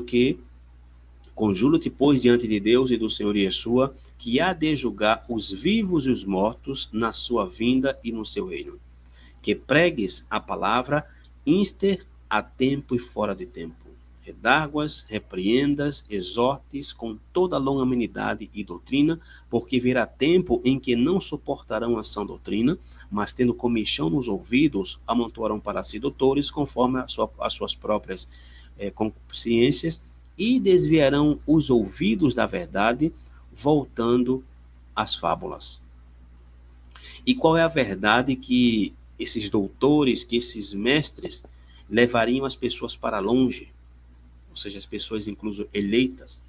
que conjuro-te, pois, diante de Deus e do Senhor Yeshua, que há de julgar os vivos e os mortos na sua vinda e no seu reino. Que pregues a palavra, inster a tempo e fora de tempo. Redarguas, repreendas, exortes com toda longanimidade e doutrina, porque virá tempo em que não suportarão a sã doutrina, mas tendo comichão nos ouvidos, amontoarão para si doutores, conforme as suas próprias concupiscências, e desviarão os ouvidos da verdade, voltando às fábulas. E qual é a verdade que esses doutores, que esses mestres levariam as pessoas para longe? Ou seja, as pessoas incluso eleitas,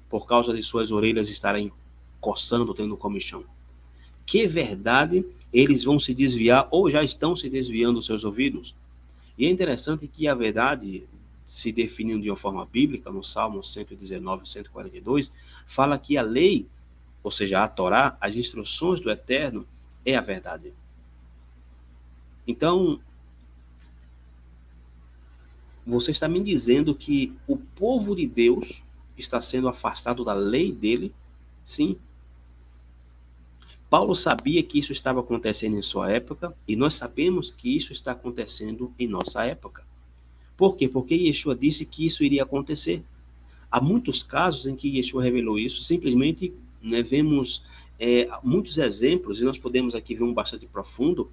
por causa de suas orelhas estarem coçando, tendo comichão. Que verdade eles vão se desviar ou já estão se desviando dos seus ouvidos? E é interessante que a verdade, se definindo de uma forma bíblica, no Salmo 119, 142, fala que a lei, ou seja, a Torá, as instruções do Eterno, é a verdade. Então, você está me dizendo que o povo de Deus está sendo afastado da lei dele? Sim. Paulo sabia que isso estava acontecendo em sua época e nós sabemos que isso está acontecendo em nossa época. Por quê? Porque Yeshua disse que isso iria acontecer. Há muitos casos em que Yeshua revelou isso, simplesmente vemos muitos exemplos, e nós podemos aqui ver um bastante profundo,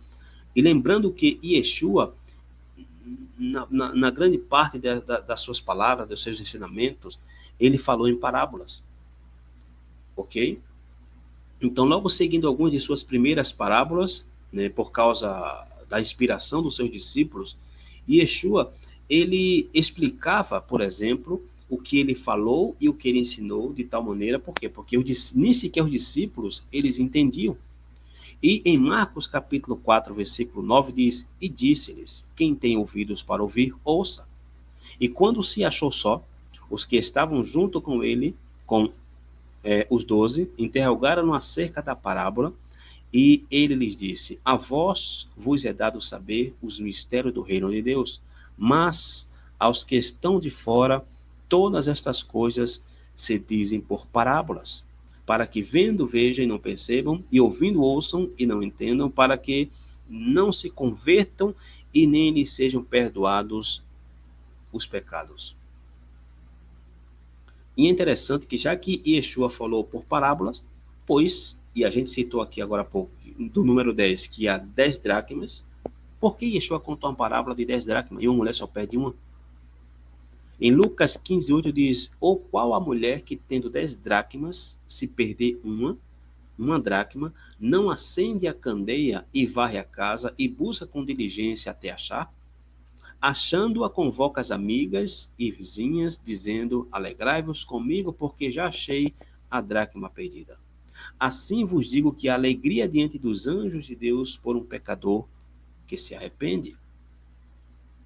e lembrando que Yeshua, na grande parte das suas palavras, dos seus ensinamentos, ele falou em parábolas. Ok? Então, logo seguindo algumas de suas primeiras parábolas, por causa da inspiração dos seus discípulos, Yeshua, ele explicava, por exemplo, o que ele falou e o que ele ensinou de tal maneira, por quê? Porque nem sequer os discípulos, eles entendiam. E em Marcos capítulo 4, versículo 9, diz, e disse-lhes, quem tem ouvidos para ouvir, ouça. E quando se achou só, os que estavam junto com ele, com os 12, interrogaram-no acerca da parábola, e ele lhes disse, a vós vos é dado saber os mistérios do reino de Deus, mas aos que estão de fora, todas estas coisas se dizem por parábolas, para que vendo vejam e não percebam, e ouvindo ouçam e não entendam, para que não se convertam e nem lhes sejam perdoados os pecados. E é interessante que já que Yeshua falou por parábolas, pois, e a gente citou aqui agora há pouco, do número 10, que há 10 dracmas, por que Yeshua contou uma parábola de 10 dracmas e uma mulher só perde uma? Em Lucas 15, 8 diz, ou qual a mulher que tendo 10 dracmas, se perder uma dracma, não acende a candeia e varre a casa e busca com diligência até achar? Achando-a, convoca as amigas e vizinhas, dizendo, alegrai-vos comigo, porque já achei a dracma perdida. Assim vos digo que a alegria diante dos anjos de Deus por um pecador que se arrepende.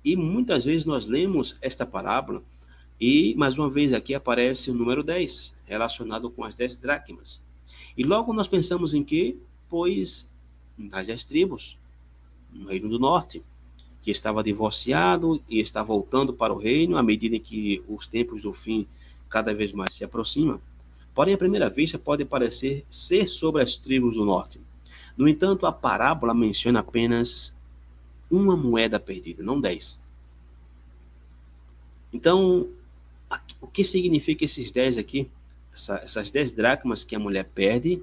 E muitas vezes nós lemos esta parábola e, mais uma vez, aqui aparece o número 10, relacionado com as 10 dracmas. E logo nós pensamos em quê? Pois nas 10 tribos, no Reino do Norte, que estava divorciado e está voltando para o reino à medida que os tempos do fim cada vez mais se aproximam. Porém, à primeira vista, pode parecer ser sobre as tribos do norte. No entanto, a parábola menciona apenas uma moeda perdida, não 10. Então, o que significa esses 10 aqui? Essas 10 dracmas que a mulher perde,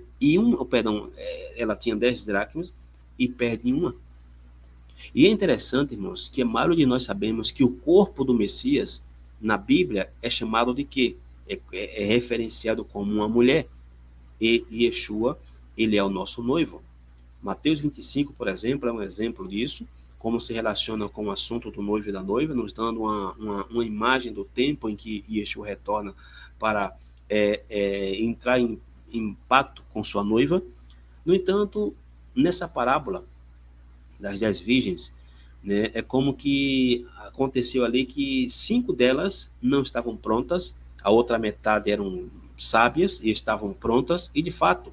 ela tinha 10 dracmas e perde uma. E é interessante, irmãos, que a maioria de nós sabemos que o corpo do Messias, na Bíblia, é chamado de quê? É referenciado como uma mulher. E Yeshua, ele é o nosso noivo. Mateus 25, por exemplo, é um exemplo disso, como se relaciona com o assunto do noivo e da noiva, nos dando uma imagem do tempo em que Yeshua retorna para entrar em pacto com sua noiva. No entanto, nessa parábola das 10 virgens, é como que aconteceu ali que 5 delas não estavam prontas, a outra metade eram sábias e estavam prontas, e de fato,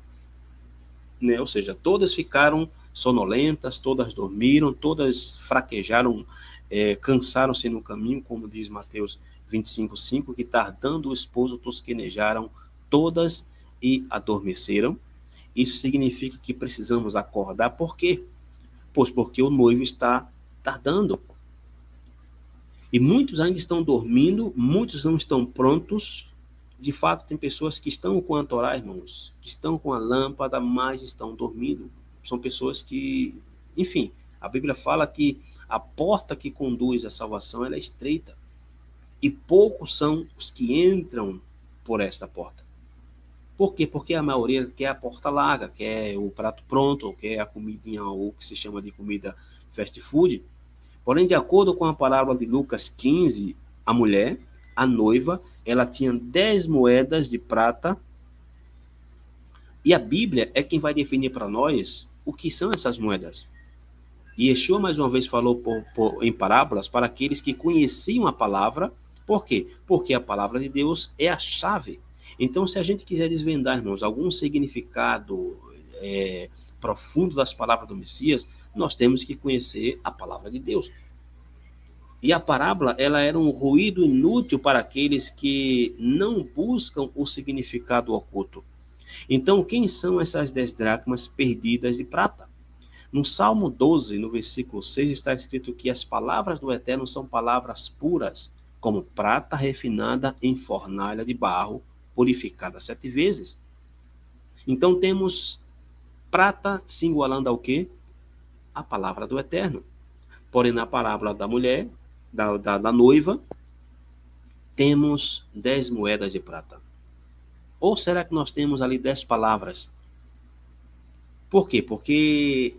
ou seja, todas ficaram sonolentas, todas dormiram, todas fraquejaram, cansaram-se no caminho, como diz Mateus 25:5, que tardando o esposo tosquenejaram todas e adormeceram. Isso significa que precisamos acordar. Por quê? Pois porque o noivo está tardando. E muitos ainda estão dormindo, muitos não estão prontos. De fato, tem pessoas que estão com a Torá, irmãos, que estão com a lâmpada, mas estão dormindo. São pessoas que, enfim, a Bíblia fala que a porta que conduz à salvação ela é estreita. E poucos são os que entram por esta porta. Por quê? Porque a maioria quer a porta larga, quer o prato pronto, ou quer a comidinha, ou o que se chama de comida fast food. Porém, de acordo com a parábola de Lucas 15, a mulher, a noiva, ela tinha 10 moedas de prata, e a Bíblia é quem vai definir para nós o que são essas moedas. E Yeshua, mais uma vez, falou em parábolas para aqueles que conheciam a palavra. Por quê? Porque a palavra de Deus é a chave. Então, se a gente quiser desvendar, irmãos, algum significado profundo das palavras do Messias, nós temos que conhecer a palavra de Deus. E a parábola, ela era um ruído inútil para aqueles que não buscam o significado oculto. Então, quem são essas 10 dracmas perdidas de prata? No Salmo 12, no versículo 6, está escrito que as palavras do Eterno são palavras puras, como prata refinada em fornalha de barro, purificada 7 vezes. Então temos prata se igualando ao quê? A palavra do Eterno. Porém, na parábola da mulher, da noiva, temos 10 moedas de prata. Ou será que nós temos ali 10 palavras? Por quê? Porque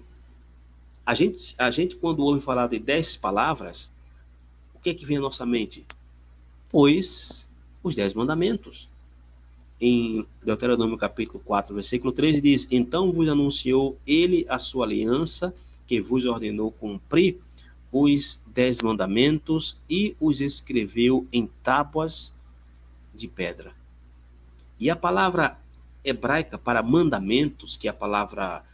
a gente quando ouve falar de 10 palavras, o que é que vem à nossa mente? Pois os 10 mandamentos. Em Deuteronômio capítulo 4, versículo 13, diz: Então vos anunciou ele a sua aliança, que vos ordenou cumprir os 10 mandamentos e os escreveu em tábuas de pedra. E a palavra hebraica para mandamentos, que é a palavra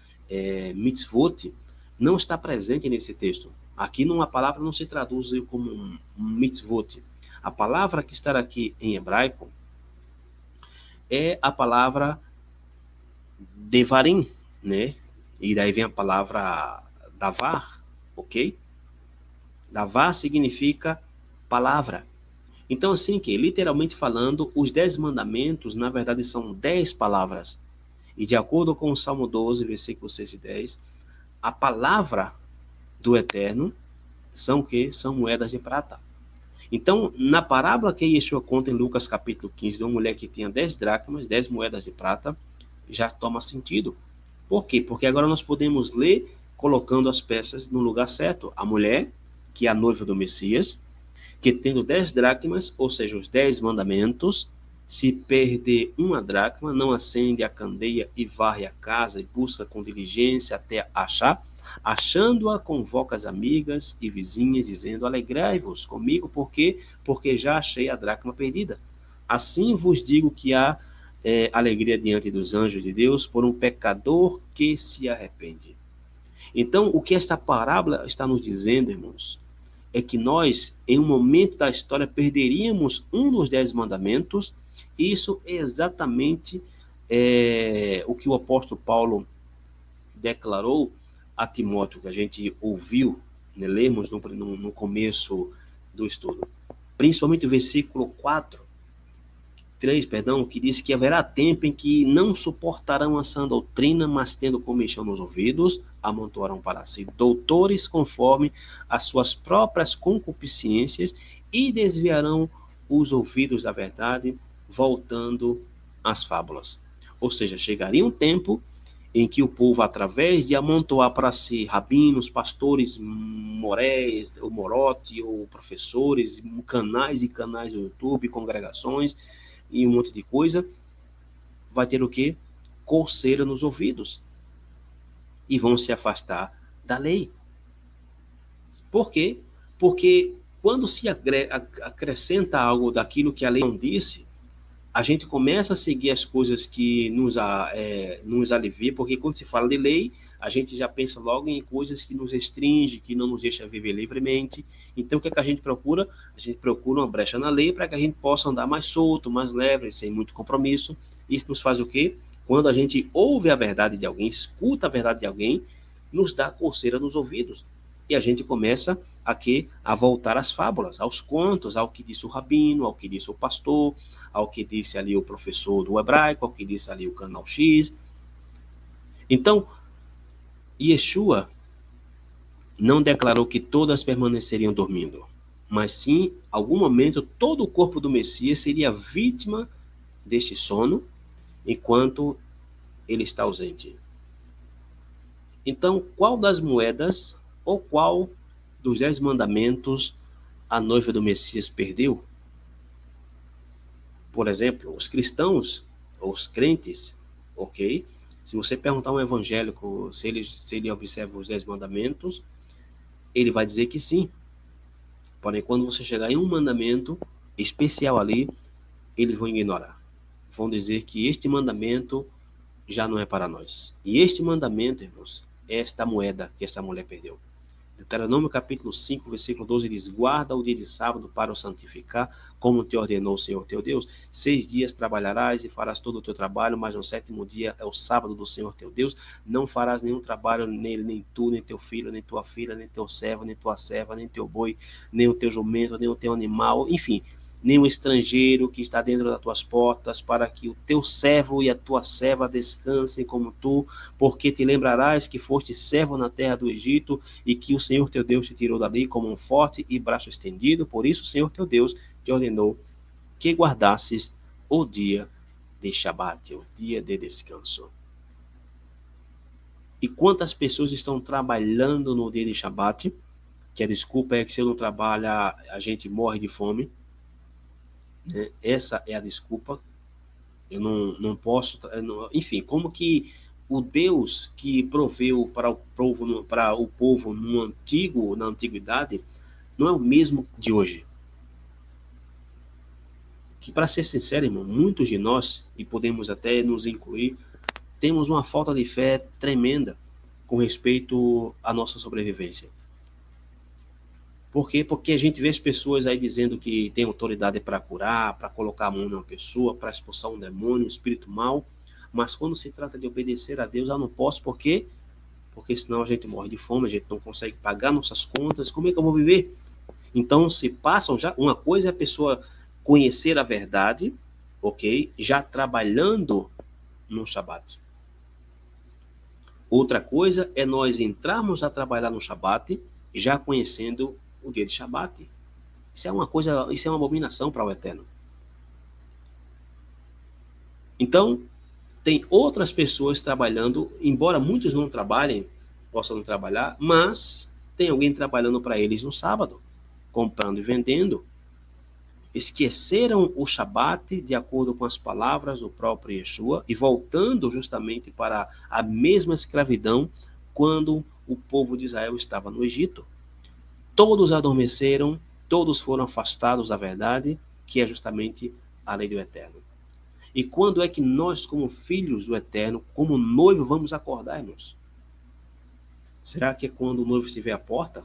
mitzvot, não está presente nesse texto. Aqui a palavra não se traduz como um mitzvot. A palavra que está aqui em hebraico é a palavra devarim, né? E daí vem a palavra davar, ok? Davar significa palavra. Então, assim que, literalmente falando, os 10 mandamentos, na verdade, são 10 palavras. E de acordo com o Salmo 12, versículos 6 e 10, a palavra do Eterno são o quê? São moedas de prata. Então, na parábola que Yeshua conta em Lucas capítulo 15, de uma mulher que tinha 10 dracmas, 10 moedas de prata, já toma sentido. Por quê? Porque agora nós podemos ler colocando as peças no lugar certo. A mulher, que é a noiva do Messias, que tendo 10 dracmas, ou seja, os 10 mandamentos, se perder uma dracma, não acende a candeia e varre a casa e busca com diligência até achar. Achando-a, convoca as amigas e vizinhas, dizendo: Alegrai-vos comigo, porque já achei a dracma perdida. Assim vos digo que há alegria diante dos anjos de Deus por um pecador que se arrepende. Então, o que esta parábola está nos dizendo, irmãos, é que nós, em um momento da história, perderíamos um dos 10 mandamentos. Isso é exatamente o que o apóstolo Paulo declarou a Timóteo, que a gente ouviu, né, lemos no começo do estudo. Principalmente o versículo 3, que diz que haverá tempo em que não suportarão a sã doutrina, mas tendo comichão nos ouvidos, amontoarão para si doutores conforme as suas próprias concupiscências e desviarão os ouvidos da verdade, voltando às fábulas. Ou seja, chegaria um tempo em que o povo, através de amontoar para si rabinos, pastores, moréis, ou morote, ou professores, canais e canais do YouTube, congregações e um monte de coisa, vai ter o quê? Coceira nos ouvidos. E vão se afastar da lei. Por quê? Porque quando se acrescenta algo daquilo que a lei não disse, a gente começa a seguir as coisas que nos aliviam, porque quando se fala de lei, a gente já pensa logo em coisas que nos restringe, que não nos deixa viver livremente. Então, o que é que a gente procura? A gente procura uma brecha na lei para que a gente possa andar mais solto, mais leve, sem muito compromisso. Isso nos faz o quê? Quando a gente ouve a verdade de alguém, escuta a verdade de alguém, nos dá coceira nos ouvidos. E a gente começa a voltar às fábulas, aos contos, ao que disse o rabino, ao que disse o pastor, ao que disse ali o professor do hebraico, ao que disse ali o canal X. Então, Yeshua não declarou que todas permaneceriam dormindo, mas sim, em algum momento, todo o corpo do Messias seria vítima deste sono, enquanto ele está ausente. Então, qual das moedas ou qual dos 10 mandamentos a noiva do Messias perdeu? Por exemplo, os cristãos, ou os crentes, ok? Se você perguntar a um evangélico se ele observa os 10 mandamentos, ele vai dizer que sim. Porém, quando você chegar em um mandamento especial ali, eles vão ignorar. Vão dizer que este mandamento já não é para nós. E este mandamento, irmãos, é esta moeda que esta mulher perdeu. Deuteronômio capítulo 5, versículo 12 diz: guarda o dia de sábado para o santificar, como te ordenou o Senhor teu Deus. 6 dias trabalharás e farás todo o teu trabalho, mas no 7º dia é o sábado do Senhor teu Deus. Não farás nenhum trabalho nele, nem tu, nem teu filho, nem tua filha, nem teu servo, nem tua serva, nem teu boi, nem o teu jumento, nem o teu animal, enfim, nem o estrangeiro que está dentro das tuas portas, para que o teu servo e a tua serva descansem como tu, porque te lembrarás que foste servo na terra do Egito, e que o Senhor teu Deus te tirou dali como um forte e braço estendido. Por isso o Senhor teu Deus te ordenou que guardasses o dia de Shabat, o dia de descanso. E quantas pessoas estão trabalhando no dia de Shabat, que a desculpa é que se eu não trabalhar, a gente morre de fome, né? Essa é a desculpa. Eu não posso, enfim, como que o Deus que proveu para o povo na antiguidade não é o mesmo de hoje. Que, para ser sincero, irmão, muitos de nós, e podemos até nos incluir, temos uma falta de fé tremenda com respeito à nossa sobrevivência. Por quê? Porque a gente vê as pessoas aí dizendo que tem autoridade para curar, para colocar a mão numa pessoa, para expulsar um demônio, um espírito mau, mas quando se trata de obedecer a Deus, eu não posso. Por quê? Porque senão a gente morre de fome, a gente não consegue pagar nossas contas, como é que eu vou viver? Então, se passam já, uma coisa é a pessoa conhecer a verdade, ok? Já trabalhando no Shabat. Outra coisa é nós entrarmos a trabalhar no Shabat, já conhecendo o dia de Shabat. Isso é uma abominação para o Eterno. Então, tem outras pessoas trabalhando, embora muitos não trabalhem, possam não trabalhar, mas tem alguém trabalhando para eles no sábado, comprando e vendendo. Esqueceram o Shabat de acordo com as palavras do próprio Yeshua e voltando justamente para a mesma escravidão quando o povo de Israel estava no Egito. Todos adormeceram, todos foram afastados da verdade, que é justamente a lei do Eterno. E quando é que nós, como filhos do Eterno, como noivo, vamos acordar, irmãos? Será que é quando o noivo estiver à porta?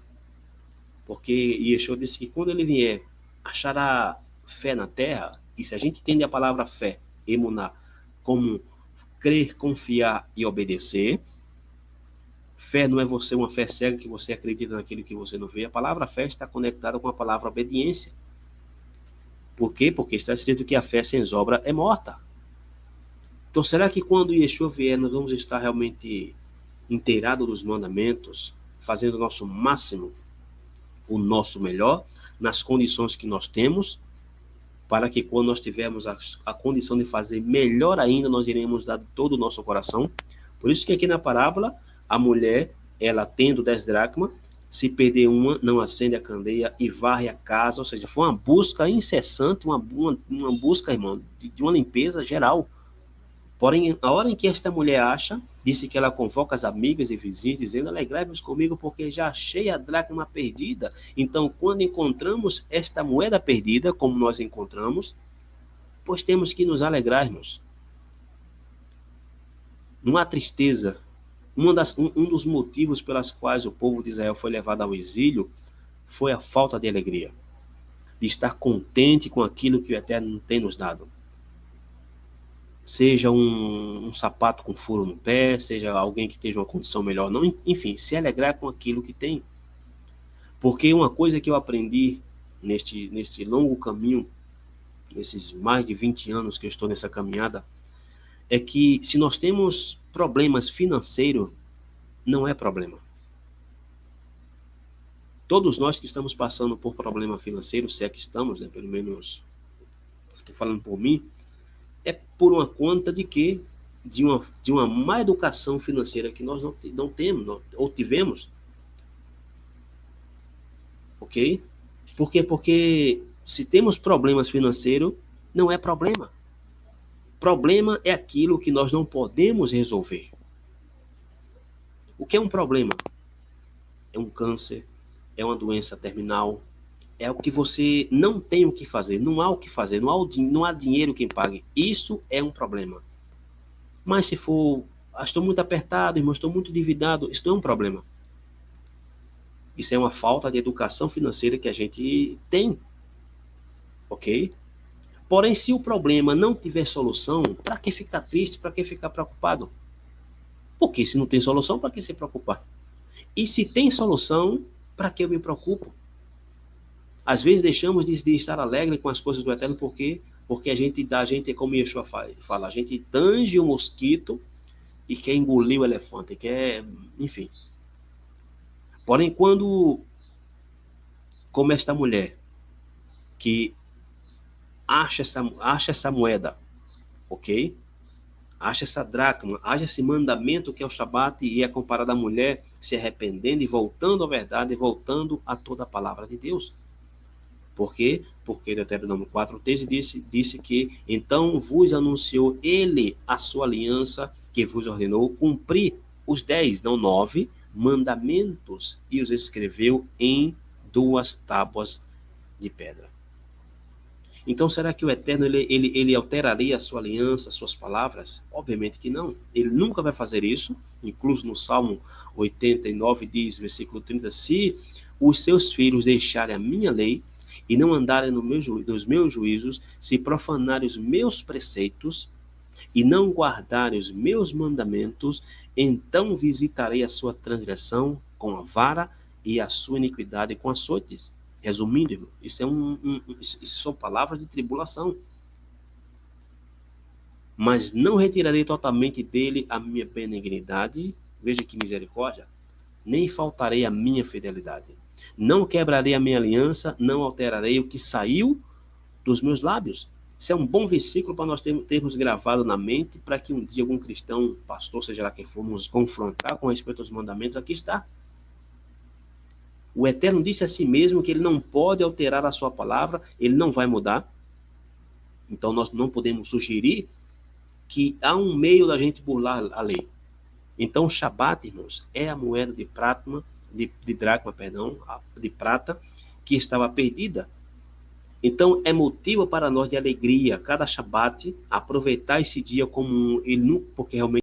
Porque Yeshua disse que quando ele vier, achará fé na terra. E se a gente entende a palavra fé, emuná, como crer, confiar e obedecer, fé não é você uma fé cega que você acredita naquilo que você não vê. A palavra fé está conectada com a palavra obediência. Por quê? Porque está escrito que a fé sem obra é morta. Então, será que quando Yeshua vier, nós vamos estar realmente inteirados dos mandamentos, fazendo o nosso máximo, o nosso melhor, nas condições que nós temos, para que quando nós tivermos a condição de fazer melhor ainda, nós iremos dar todo o nosso coração? Por isso que aqui na parábola, a mulher, ela tendo 10 dracmas, se perder uma, não acende a candeia e varre a casa. Ou seja, foi uma busca incessante, uma busca, irmão, de uma limpeza geral. Porém, a hora em que esta mulher acha, disse que ela convoca as amigas e vizinhos, dizendo: alegrai-vos comigo, porque já achei a dracma perdida. Então, quando encontramos esta moeda perdida, como nós encontramos, pois temos que nos alegrar, irmãos. Não há tristeza. Um dos motivos pelos quais o povo de Israel foi levado ao exílio foi a falta de alegria, de estar contente com aquilo que o Eterno tem nos dado. Seja um sapato com furo no pé, seja alguém que esteja uma condição melhor, não, enfim, se alegrar com aquilo que tem. Porque uma coisa que eu aprendi neste longo caminho, nesses mais de 20 anos que eu estou nessa caminhada, é que se nós temos problemas financeiros, não é problema. Todos nós que estamos passando por problema financeiro, se é que estamos, né, pelo menos estou falando por mim, é por uma conta de que de uma má educação financeira que nós não temos, ou tivemos. Ok? Por quê? Porque se temos problemas financeiros, não é problema. Problema é aquilo que nós não podemos resolver. O que é um problema? É um câncer, é uma doença terminal, é o que você não tem o que fazer, não há o que fazer, não há dinheiro quem pague. Isso é um problema. Mas se for, estou muito apertado, irmão, estou muito endividado, isso não é um problema. Isso é uma falta de educação financeira que a gente tem. Ok? Porém, se o problema não tiver solução, para que ficar triste, para que ficar preocupado? Porque se não tem solução, para que se preocupar? E se tem solução, para que eu me preocupo? Às vezes deixamos de estar alegre com as coisas do Eterno, porque a gente é como Yeshua fala, a gente tange o mosquito e quer engolir o elefante, quer, enfim. Porém, como esta mulher que acha essa moeda, ok? Acha essa dracma, acha esse mandamento que é o Shabat e é comparado à mulher se arrependendo e voltando à verdade, e voltando a toda a palavra de Deus. Por quê? Porque Deuteronômio 4:13 disse que então vos anunciou ele a sua aliança que vos ordenou cumprir os 10, não 9, mandamentos e os escreveu em 2 tábuas de pedra. Então, será que o Eterno ele alteraria a sua aliança, as suas palavras? Obviamente que não. Ele nunca vai fazer isso. Incluso no Salmo 89 diz, versículo 30, se os seus filhos deixarem a minha lei e não andarem nos meus juízos, se profanarem os meus preceitos e não guardarem os meus mandamentos, então visitarei a sua transgressão com a vara e a sua iniquidade com açoites. Resumindo, irmão, isso são palavras de tribulação. Mas não retirarei totalmente dele a minha benignidade, veja que misericórdia, nem faltarei a minha fidelidade. Não quebrarei a minha aliança, não alterarei o que saiu dos meus lábios. Isso é um bom versículo para nós termos gravado na mente, para que um dia algum cristão, pastor, seja lá quem for, nos confrontar com respeito aos mandamentos, aqui está. O Eterno disse a si mesmo que ele não pode alterar a sua palavra, ele não vai mudar. Então nós não podemos sugerir que há um meio da gente burlar a lei. Então o Shabat, irmãos, é a moeda de prata que estava perdida. Então é motivo para nós de alegria, cada Shabat, aproveitar esse dia como porque realmente